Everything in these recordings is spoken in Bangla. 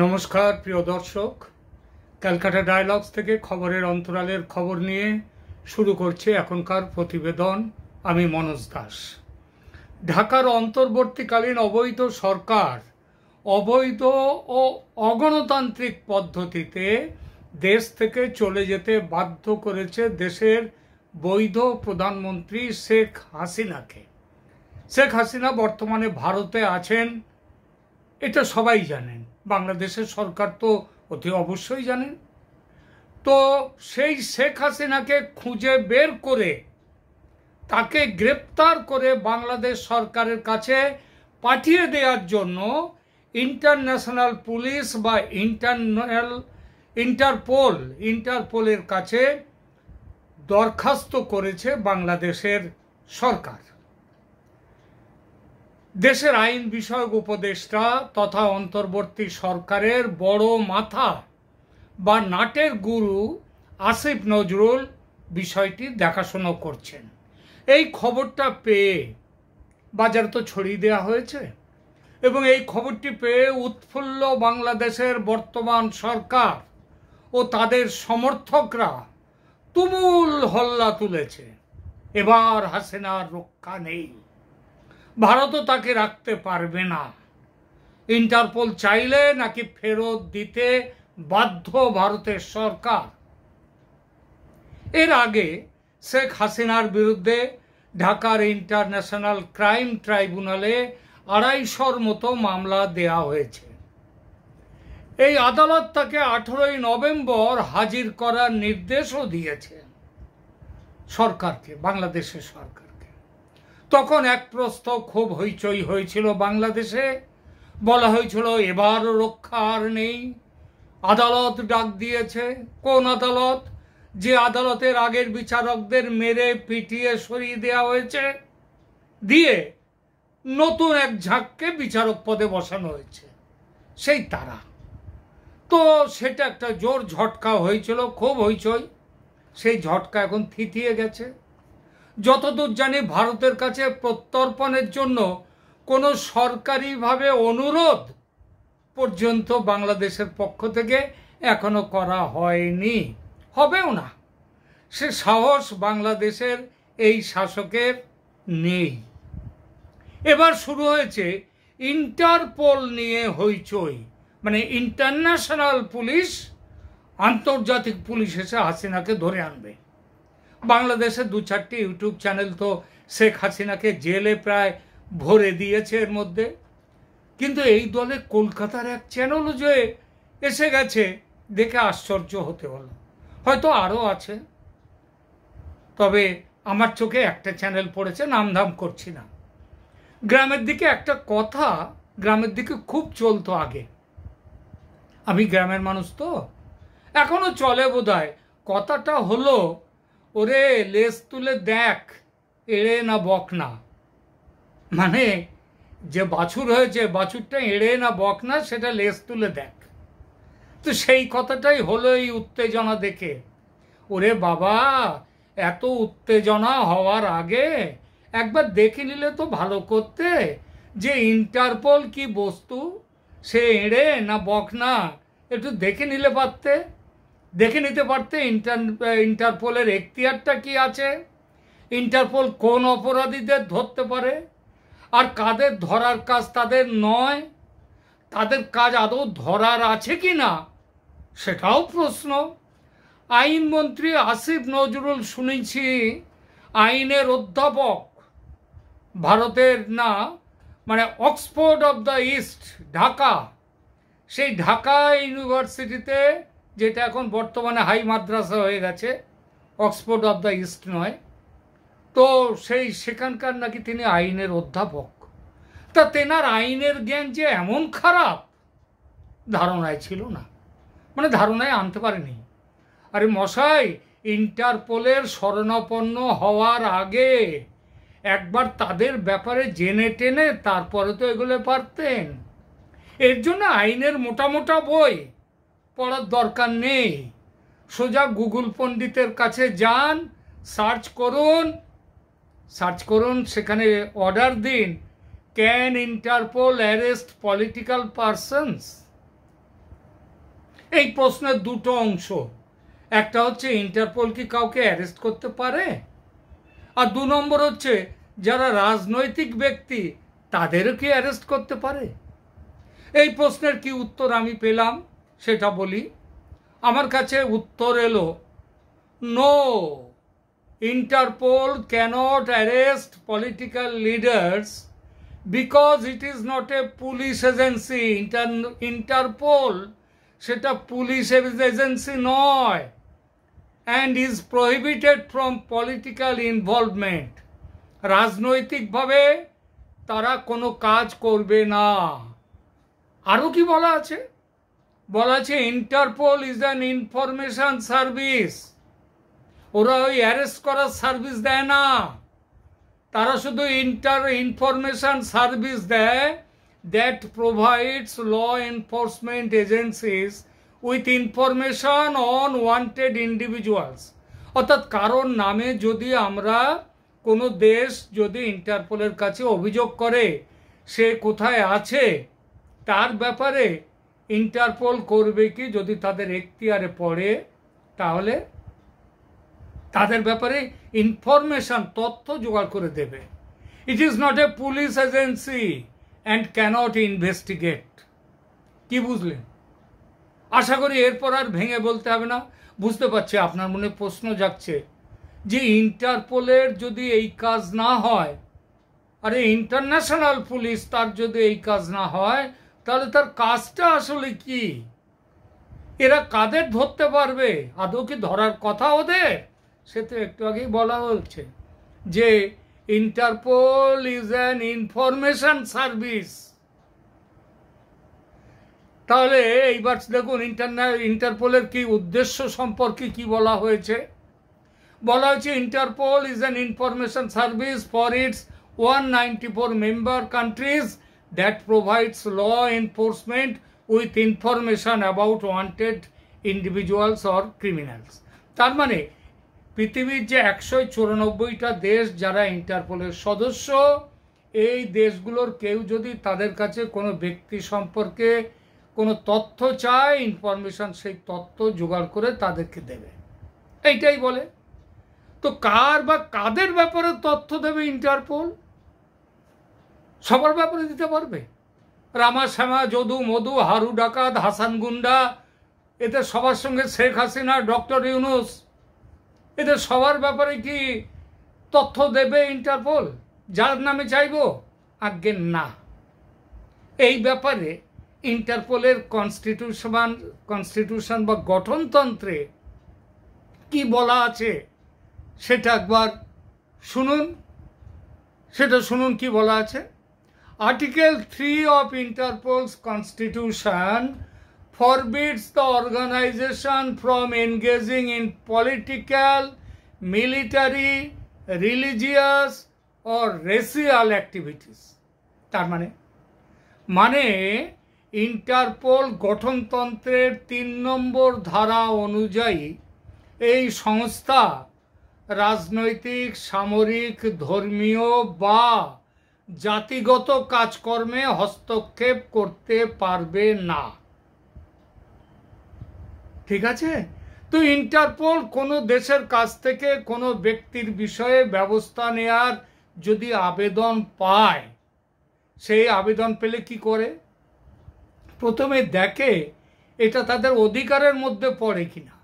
নমস্কার প্রিয় দর্শক, ক্যালকাটা ডায়ালগস থেকে খবরের অন্তরালের খবর নিয়ে শুরু করছে এখনকার প্রতিবেদন। আমি মনোজ দাস। ঢাকার অন্তর্বর্তীকালীন অবৈধ সরকার অবৈধ ও অগণতান্ত্রিক পদ্ধতিতে দেশ থেকে চলে যেতে বাধ্য করেছে দেশের বৈধ প্রধানমন্ত্রী শেখ হাসিনাকে। শেখ হাসিনা বর্তমানে ভারতে আছেন, এটা সবাই জানেন। বাংলাদেশের সরকার তো অতি অবশ্যই জানেন। তো সেই শেখ হাসিনাকে খুঁজে বের করে তাকে গ্রেপ্তার করে বাংলাদেশ সরকারের কাছে পাঠিয়ে দেওয়ার জন্য ইন্টারন্যাশনাল পুলিশ বা ইন্টারপোলের কাছে দরখাস্ত করেছে বাংলাদেশের সরকার। দেশের আইন বিষয়ক উপদেষ্টা তথা অন্তর্বর্তী সরকারের বড় মাথা বা নাটের গুরু আসিফ নজরুল বিষয়টি দেখাশোনা করছেন। এই খবরটা পেয়ে বাজারে তো ছড়িয়ে দেওয়া হয়েছে এবং এই খবরটি পেয়ে উৎফুল্ল বাংলাদেশের বর্তমান সরকার ও তাদের সমর্থকরা তুমুল হল্লা তুলেছে। এবার হাসিনার রক্ষা নেই, ভারতও তাকে রাখতে পারবে না। ইন্টারপোল চাইলে নাকি ফেরত দিতে বাধ্য ভারতের সরকার। এর আগে শেখ হাসিনার বিরুদ্ধে ঢাকার ইন্টারন্যাশনাল ক্রাইম ট্রাইব্যুনালে 250-র মতো মামলা দেয়া হয়েছে। এই আদালত তাকে 18 নভেম্বর হাজির করার নির্দেশও দিয়েছে সরকারকে, বাংলাদেশের সরকার। তখন এক প্রস্থ খুব হইচই হয়েছিল বাংলাদেশে। বলা হয়েছিল এবারও রক্ষা আর নেই। আদালত ডাক দিয়েছে। কোন আদালত? যে আদালতের আগের বিচারকদের মেরে পিটিয়ে সরিয়ে দেওয়া হয়েছে, দিয়ে নতুন এক ঝাঁককে বিচারক পদে বসানো হয়েছে, সেই তারা। তো সেটা একটা জোর ঝটকা হয়েছিল, খুব হইচই। সেই ঝটকা এখন থিতিয়ে গেছে। যতদূর জানি ভারতের কাছে প্রত্যর্পণের জন্য কোনো সরকারিভাবে অনুরোধ পর্যন্ত বাংলাদেশের পক্ষ থেকে এখনো করা হয়নি, হবেও না। সে সাহস বাংলাদেশের এই শাসকের নেই। এবার শুরু হয়েছে ইন্টারপোল নিয়ে হইচই, মানে ইন্টারন্যাশনাল পুলিশ, আন্তর্জাতিক পুলিশ এসে হাসিনাকে ধরে আনবে। বাংলাদেশের 2-4টি ইউটিউব চ্যানেল তো শেখ হাসিনাকে জেলে প্রায় ভরে দিয়েছে এর মধ্যে। কিন্তু এই দলে কলকাতার এক চ্যানেলও যে এসে গেছে দেখে আশ্চর্য হতে হলো। হয়তো আরও আছে, তবে আমার চোখে একটা চ্যানেল পড়েছে, নামধাম করছি না। গ্রামের দিকে একটা কথা, গ্রামের দিকে খুব চলতো আগে। আমি গ্রামের মানুষ তো, এখনো চলে বোধহয়। কথাটা হলো, ওরে লেজ তুলে দেখ এড়ে না বক না। মানে যে বাছুর হয়েছে, বাছুরটা এড়ে না বক না, সেটা লেজ তুলে দেখ। তো সেই কথাটাই হলো এই উত্তেজনা দেখে। ওরে বাবা, এত উত্তেজনা হওয়ার আগে একবার দেখে নিলে তো ভালো করতে যে ইন্টারপোল কি বস্তু, সে এড়ে না বক না, একটু দেখে নিলে পারতে। দেখে নিতে পারতে ইন্টারপোলের এখতিয়ারটা কি আছে, ইন্টারপোল কোন অপরাধীদের ধরতে পারে, আর কাদের ধরার কাজ তাদের নয়, তাদের কাজ আদৌ ধরার আছে কি না সেটাও প্রশ্ন। আইনমন্ত্রী আসিফ নজরুল শুনেছি আইনের অধ্যাপক, ভারতের না, মানে Oxford of the east Dhaka, সেই ঢাকা ইউনিভার্সিটিতে, যেটা এখন বর্তমানে হাই মাদ্রাসা হয়ে গেছে, অক্সফোর্ড অফ দ্য ইস্ট নয়, তো সেখানকার নাকি তিনি আইনের অধ্যাপক। তা তেনার আইনের জ্ঞান যে এমন খারাপ ধারণায় ছিল না, মানে ধারণায় আনতে পারেনি। আরে মশাই, ইন্টারপোলের শরণাপন্ন হওয়ার আগে একবার তাদের ব্যাপারে জেনে টেনে তারপরে তো এগুলো পারতেন। এর জন্য আইনের মোটা মোটা বই পড়ার দরকার নেই। সোজা গুগল পণ্ডিতের কাছে যান, সার্চ করুন, সেখানে অর্ডার দিন, can Interpol arrest political persons, এই প্রশ্নের দুটো অংশ, একটা হচ্ছে ইন্টারপোল কি কাউকে অ্যারেস্ট করতে পারে, আর 2 নম্বর হচ্ছে যারা রাজনৈতিক ব্যক্তি তাদেরও কি অ্যারেস্ট করতে পারে। এই প্রশ্নের কি উত্তর আমি পেলাম সেটা বলি। আমার কাছে উত্তর এলো, no, Interpol cannot arrest political leaders because it is not a police agency. Interpol সেটা পুলিশ এজেন্সি নয়, and is prohibited from political involvement. রাজনৈতিকভাবে তারা কোনো কাজ করবে না। আরও কি বলা আছে? বলা আছে Interpol is an information service. ওরা ওই অ্যারেস্ট করার সার্ভিস দেয় না, তারা শুধু ইনফরমেশন সার্ভিস দেয় that provides law enforcement agencies with information on wanted individuals. অর্থাৎ কারোর নামে যদি আমরা কোনো দেশ যদি ইন্টারপোলের কাছে অভিযোগ করে সে কোথায় আছে তার ব্যাপারে ইন্টারপোল করবে কি, যদি তাদের এখতিয়ারে পড়ে তাহলে তাদের ব্যাপারে ইনফরমেশন তথ্য জোগাড় করে দেবে। It is not a police agency and cannot investigate. কি বুঝলেন? আশা করি এরপর আর ভেঙে বলতে হবে না। বুঝতে পারছি আপনার মনে প্রশ্ন জাগছে যে ইন্টারপোলের যদি এই কাজ না হয়, আরে ইন্টারন্যাশনাল পুলিশ তার যদি এই কাজ না হয় তাহলে তার কাজটা আসলে কি? এরা কাদের ধরতে পারবে? আদৌ কি ধরার কথা ওদের? সে তো একটু আগেই বলা হচ্ছে যে Interpol is an information service. তাহলে এইবার দেখুন ইন্টারপোলের কি উদ্দেশ্য সম্পর্কে কি বলা হয়েছে। বলা হয়েছে Interpol is an information service for its 194 member countries that provides law enforcement with information about wanted individuals or criminals. তার মানে পৃথিবীর যে 194টা দেশ যারা ইন্টারপোলের সদস্য, এই দেশগুলোর কেউ যদি তাদের কাছে কোনো ব্যক্তি সম্পর্কে কোনো তথ্য চায়, ইনফরমেশন সেই তথ্য জোগাড় করে তাদেরকে দেবে, এইটাই বলে। তো কার বা কাদের ব্যাপারে তথ্য দেবে ইন্টারপোল? সবার ব্যাপারে দিতে পারবে? রামা শ্যামা, যদু মধু, হারু ডাকাত, হাসান গুন্ডা, এদের সবার সঙ্গে শেখ হাসিনা, ডক্টর ইউনুস, এদের সবার ব্যাপারে কি তথ্য দেবে ইন্টারপোল যার নামে চাইব? আজ্ঞে না। এই ব্যাপারে ইন্টারপোলের কনস্টিটিউশন বা গঠনতন্ত্রে কি বলা আছে সেটা একবার শুনুন। কি বলা আছে। Article 3 of Interpol's constitution forbids the organization from engaging in political, military, religious or racial activities. তার মানে ইন্টারপোল গঠনতন্ত্রের 3 নম্বর ধারা অনুযায়ী এই সংস্থা রাজনৈতিক, সামরিক, ধর্মীয় বা জাতিগত কাজকর্মে হস্তক্ষেপ করতে পারবে না। ঠিক আছে? তো ইন্টারপোল কোনো দেশের কাছ থেকে কোনো ব্যক্তির বিষয়ে ব্যবস্থা নেয়ার যদি আবেদন পায়, সেই আবেদন পেলে কি করে? প্রথমে দেখে এটা তাদের অধিকারের মধ্যে পড়ে কিনা।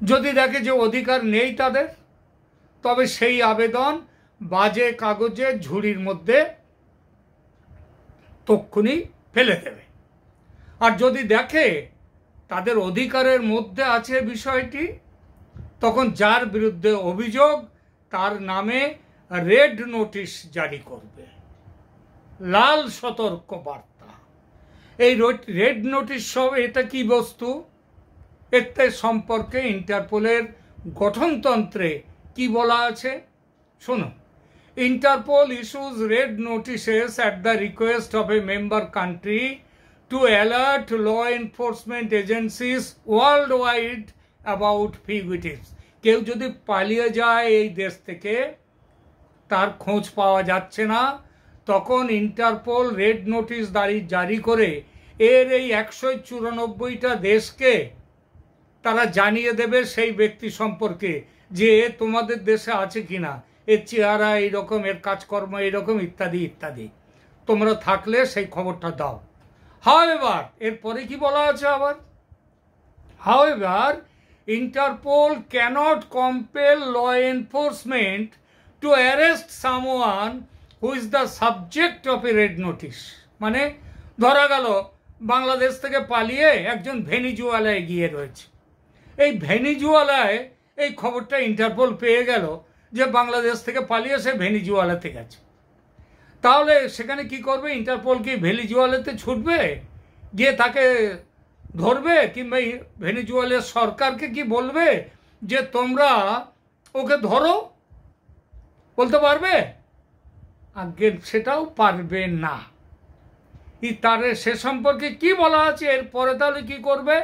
যদি দেখে যে অধিকার নেই তাদের, তবে সেই আবেদন বাজে কাগজে ঝুড়ির মধ্যে তক্ষুনি ফেলে দেবে। আর যদি দেখে তাদের অধিকারের মধ্যে আছে বিষয়টি, তখন যার বিরুদ্ধে অভিযোগ তার নামে রেড নোটিশ জারি করবে, লাল সতর্ক বার্তা। এই রেড নোটিশ সব এটা কি বস্তু, এতে সম্পর্কে ইন্টারপোলের গঠনতন্ত্রে কি বলা আছে শোনো। Interpol issues red notices at the request of a member country to alert law enforcement agencies worldwide about fugitives. কেউ যদি পালিয়ে যায় এই দেশ থেকে, তার খোঁজ পাওয়া যাচ্ছে না, তখন ইন্টারপোল রেড নোটিশ জারি করে এর এই 194টা দেশকে তারা জানিয়ে দেবে সেই ব্যক্তি সম্পর্কে যে তোমাদের দেশে আছে কিনা, এর চেহারা এইরকম, এর কাজকর্ম এইরকম, ইত্যাদি ইত্যাদি। তোমরা থাকলে সেই খবরটা দাও। হাউএভার, এরপরে কি বলা আছে আবার, however Interpol cannot compel law enforcement to arrest someone who is the subject of a red notice। মানে ধরা গেল বাংলাদেশ থেকে পালিয়ে একজন ভেনিজুয়েলায় গিয়ে রয়েছে। এই ভেনিজুয়েলায় এই খবরটা ইন্টারপোল পেয়ে গেল যে বাংলাদেশ থেকে পালিয়ে সে ভেনিজুয়েলাতে গেছে। তাহলে সেখানে কি করবে? ইন্টারপোল কি ভেনিজুয়েলাতে ছুটবে, গিয়ে তাকে ধরবে, কিংবা ভেনিজুয়েলার সরকারকে কি বলবে যে তোমরা ওকে ধরো? বলতে পারবে? আগে সেটাও পারবে না। তার সে সম্পর্কে কি বলা আছে এরপরে? তাহলে কি করবে?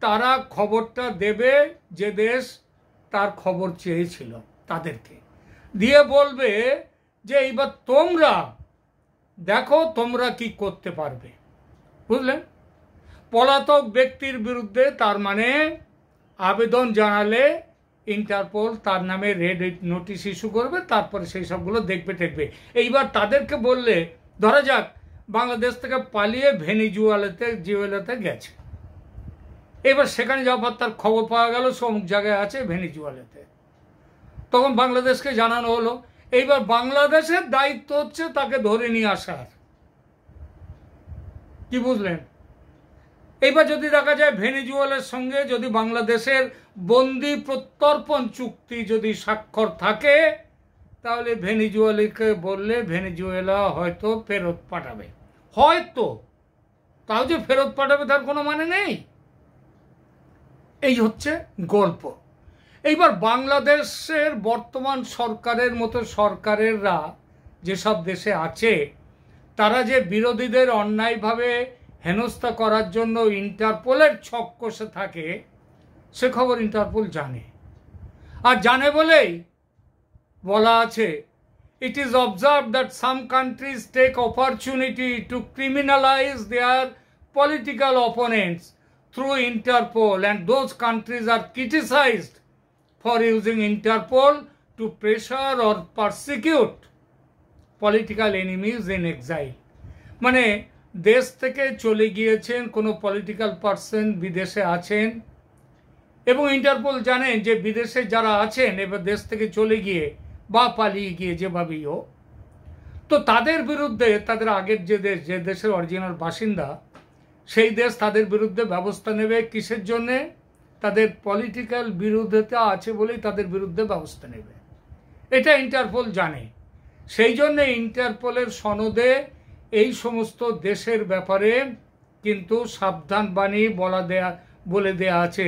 তারা খবরটা দেবে যে দেশ তার খবর চেয়েছিল তাদেরকে, দিয়ে বলবে যে এইবার তোমরা দেখো তোমরা কি করতে পারবে। বুঝলেন? পলাতক ব্যক্তির বিরুদ্ধে তার মানে আবেদন জানালে ইন্টারপোল তার নামে রেড নোটিশ ইস্যু করবে, তারপরে সেই সবগুলো দেখবে টেকবে। এইবার তাদেরকে বললে, ধরা যাক বাংলাদেশ থেকে পালিয়ে ভেনিজুয়েলাতে গেছে, এবার সেখানে যাওয়ার তার খবর পাওয়া গেল অমুক জায়গায় আছে ভেনিজুয়েলাতে, তখন বাংলাদেশকে জানানো হলো। এইবার বাংলাদেশের দায়িত্ব হচ্ছে তাকে ধরে নিয়ে আসার। কি বুঝলেন? এইবার যদি দেখা যায় ভেনিজুয়েলার সঙ্গে যদি বাংলাদেশের বন্দি প্রত্যর্পণ চুক্তি যদি স্বাক্ষর থাকে, তাহলে ভেনিজুয়েলাকে বললে ভেনিজুয়েলা হয়তো ফেরত পাঠাবে, হয়তো। তাও যে ফেরত পাঠাবে তার কোনো মানে নেই। এই হচ্ছে গল্প। এইবার বাংলাদেশের বর্তমান সরকারের মতো সরকারেরা যেসব দেশে আছে, তারা যে বিরোধীদের অন্যায়ভাবে হেনস্থা করার জন্য ইন্টারপোলের ছক কষে থাকে, সে খবর ইন্টারপোল জানে। আর জানে বলেই বলা আছে, it is observed that some countries take opportunity to criminalize their political opponents through Interpol, and those countries are criticized for using Interpol to pressure or persecute political enemies in exile। মানে দেশ থেকে চলে গিয়েছেন কোনো পলিটিক্যাল পার্সন, বিদেশে আছেন, এবং ইন্টারপোল জানেন যে বিদেশে যারা আছেন এবার দেশ থেকে চলে গিয়ে বা পালিয়ে গিয়ে যেভাবেই হোক, তো তাদের বিরুদ্ধে তাদের আগের যে দেশের অরিজিনাল বাসিন্দা, সেই দেশ তাদের বিরুদ্ধে ব্যবস্থা নেবে। কিসের জন্যে? তাদের পলিটিক্যাল বিরোধিতা আছে বলেই তাদের বিরুদ্ধে ব্যবস্থা নেবে। এটা ইন্টারপোল জানে। সেই জন্যে ইন্টারপোলের সনদে এই সমস্ত দেশের ব্যাপারে কিন্তু সাবধান বাণী বলে দেয়া আছে,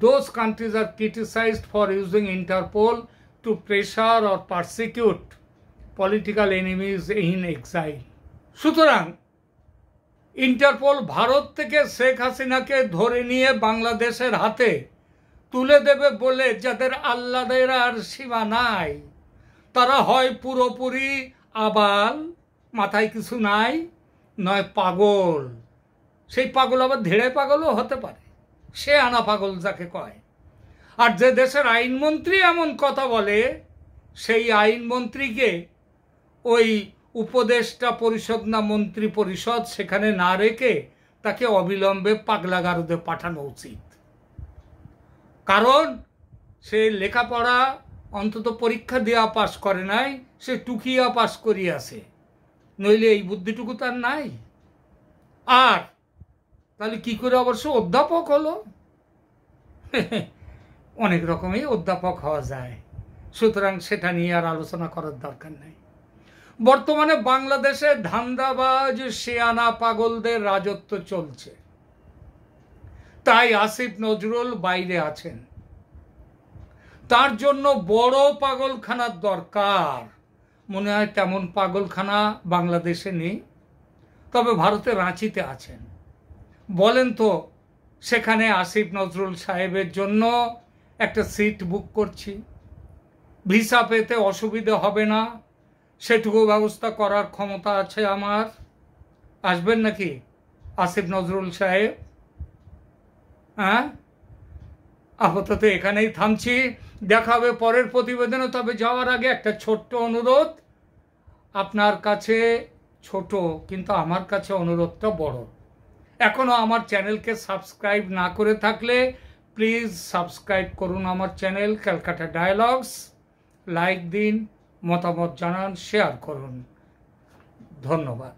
those countries are criticized for using Interpol to pressure or persecute political enemies in exile। সুতরাং ইন্টারপোল ভারত থেকে শেখ হাসিনাকে ধরে নিয়ে বাংলাদেশের হাতে তুলে দেবে বলে যাদের আহ্লাদের আর সীমা নাই, তারা হয় পুরোপুরি আবাল, মাথায় কিছু নাই, নয় পাগল। সেই পাগল আবার ধেড়ে পাগলও হতে পারে, সে আনা পাগল যাকে কয়। আর যে দেশের আইনমন্ত্রী এমন কথা বলে, সেই আইনমন্ত্রীকে ওই উপদেষ্টা পরিষদ না মন্ত্রী পরিষদ সেখানে না রেখে তাকে অবিলম্বে পাগলাগারদে পাঠানো উচিত। কারণ সে লেখাপড়া অন্তত পরীক্ষা দেওয়া পাশ করে নাই, সে টুকিয়া পাশ করিয়াছে, নইলে এই বুদ্ধিটুকু তার নাই। আর তাহলে কি করে অবশ্য অধ্যাপক হলো? অনেক রকমই অধ্যাপক হওয়া যায়, সুতরাং সেটা নিয়ে আর আলোচনা করার দরকার নেই। বর্তমানে বাংলাদেশে ধান্দাবাজ শিয়ানা পাগলদের রাজত্ব চলছে, তাই আসিফ নজরুল বাইরে আছেন। তার জন্য বড় পাগলখানার দরকার। মনে হয় তেমন পাগলখানা বাংলাদেশে নেই, তবে ভারতের রাঁচিতে আছেন। বলেন তো, সেখানে আসিফ নজরুল সাহেবের জন্য একটা সিট বুক করছি, ভিসা পেতে অসুবিধে হবে না, সেটুকু ব্যবস্থা করার ক্ষমতা আছে আমার। আসবেন নাকি? আসিফ নজরুল সাহেব। হ্যাঁ, আপাতত এখানেই থামছি, দেখা হবে পরের প্রতিবেদনে। তবে যাওয়ার আগে একটা ছোট্ট অনুরোধ আপনার কাছে, ছোট কিন্তু আমার কাছে অনুরোধটা বড়। এখনো আমার চ্যানেলকে সাবস্ক্রাইব না করে থাকলে প্লিজ সাবস্ক্রাইব করুন আমার চ্যানেল ক্যালকাটা ডায়ালগস, লাইক দিন, মতামত জানান, শেয়ার করুন। ধন্যবাদ।